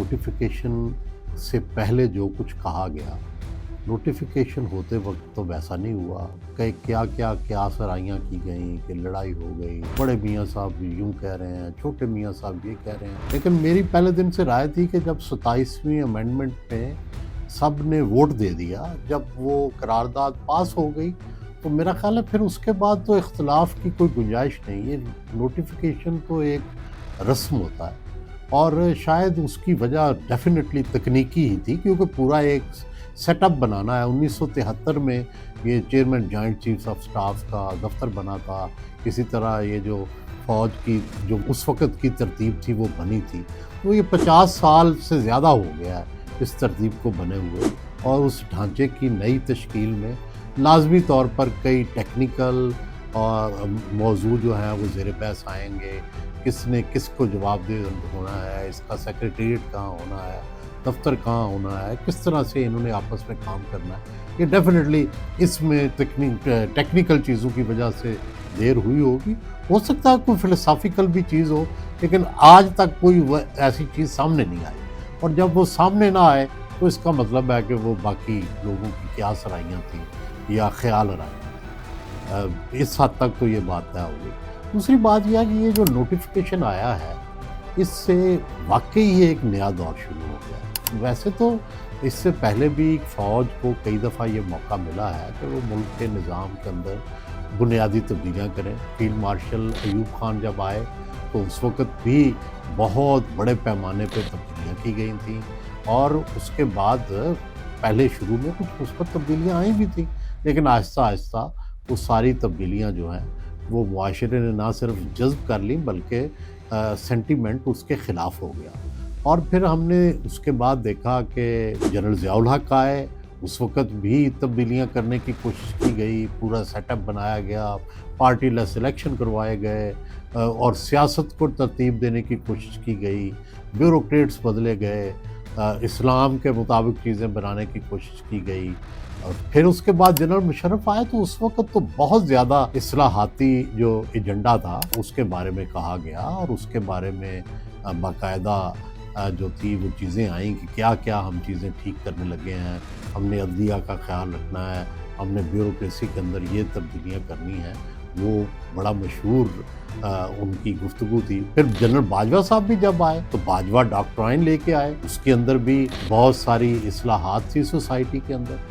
Notification سے پہلے جو کچھ کہا گیا، نوٹیفیکیشن ہوتے وقت تو ویسا نہیں ہوا کہ کیا سرائیاں کی گئیں کہ لڑائی ہو گئی، بڑے میاں صاحب یوں کہہ رہے ہیں، چھوٹے میاں صاحب یہ کہہ رہے ہیں. لیکن میری پہلے دن سے رائے تھی کہ جب 27ویں امینڈمنٹ میں سب نے ووٹ دے دیا، جب وہ قرارداد پاس ہو گئی، تو میرا خیال ہے پھر اس کے بعد تو اختلاف کی کوئی گنجائش نہیں. یہ نوٹیفیکیشن تو ایک رسم ہوتا ہے، اور شاید اس کی وجہ ڈیفینیٹلی تکنیکی ہی تھی، کیونکہ پورا ایک سیٹ اپ بنانا ہے. 1973 میں یہ chairman joint chiefs of staff کا دفتر بنا تھا، اسی طرح یہ جو فوج کی جو اس وقت کی ترتیب تھی وہ بنی تھی. تو یہ 50 سال سے زیادہ ہو گیا ہے اس ترتیب کو بنے ہوئے، اور اس ڈھانچے کی نئی تشکیل میں لازمی طور پر کئی ٹیکنیکل اور موضوع جو ہیں وہ زیر بحث آئیں گے. کس نے کس کو جواب دہ ہونا ہے، اس کا سیکریٹریٹ کہاں ہونا ہے، دفتر کہاں ہونا ہے، کس طرح سے انہوں نے آپس میں کام کرنا ہے. یہ ڈیفینیٹلی اس میں ٹیکنیکل چیزوں کی وجہ سے دیر ہوئی ہوگی. ہو سکتا ہے کوئی فلسافیکل بھی چیز ہو، لیکن آج تک کوئی ایسی چیز سامنے نہیں آئی. اور جب وہ سامنے نہ آئے تو اس کا مطلب ہے کہ وہ باقی لوگوں کی کیا سرائیاں تھیں یا خیال رائے. اس حد تک تو یہ بات طے ہو گئی. دوسری بات یہ ہے کہ یہ جو نوٹیفیکیشن آیا ہے، اس سے واقعی یہ ایک نیا دور شروع ہو گیا ہے. ویسے تو اس سے پہلے بھی فوج کو کئی دفعہ یہ موقع ملا ہے کہ وہ ملک کے نظام کے اندر بنیادی تبدیلیاں کریں. فیلڈ مارشل ایوب خان جب آئے تو اس وقت بھی بہت بڑے پیمانے پہ تبدیلیاں کی گئی تھیں، اور اس کے بعد پہلے شروع میں کچھ مثبت تبدیلیاں آئیں بھی تھیں، لیکن آہستہ آہستہ وہ ساری تبدیلیاں جو ہیں وہ معاشرے نے نہ صرف جذب کر لیں بلکہ سینٹیمنٹ اس کے خلاف ہو گیا. اور پھر ہم نے اس کے بعد دیکھا کہ جنرل ضیاء الحق آئے، اس وقت بھی تبدیلیاں کرنے کی کوشش کی گئی، پورا سیٹ اپ بنایا گیا، پارٹی لیس الیکشن کروائے گئے، اور سیاست کو ترتیب دینے کی کوشش کی گئی، بیوروکریٹس بدلے گئے، اسلام کے مطابق چیزیں بنانے کی کوشش کی گئی. اور پھر اس کے بعد جنرل مشرف آئے تو اس وقت تو بہت زیادہ اصلاحاتی جو ایجنڈا تھا اس کے بارے میں کہا گیا، اور اس کے بارے میں باقاعدہ جو تھی وہ چیزیں آئیں کہ کیا کیا ہم چیزیں ٹھیک کرنے لگے ہیں. ہم نے عدلیہ کا خیال رکھنا ہے، ہم نے بیوروکریسی کے اندر یہ تبدیلیاں کرنی ہیں. وہ بڑا مشہور ان کی گفتگو تھی. پھر جنرل باجوہ صاحب بھی جب آئے تو باجوہ ڈاکٹرائن لے کے آئے، اس کے اندر بھی بہت ساری اصلاحات تھی سوسائٹی کے اندر.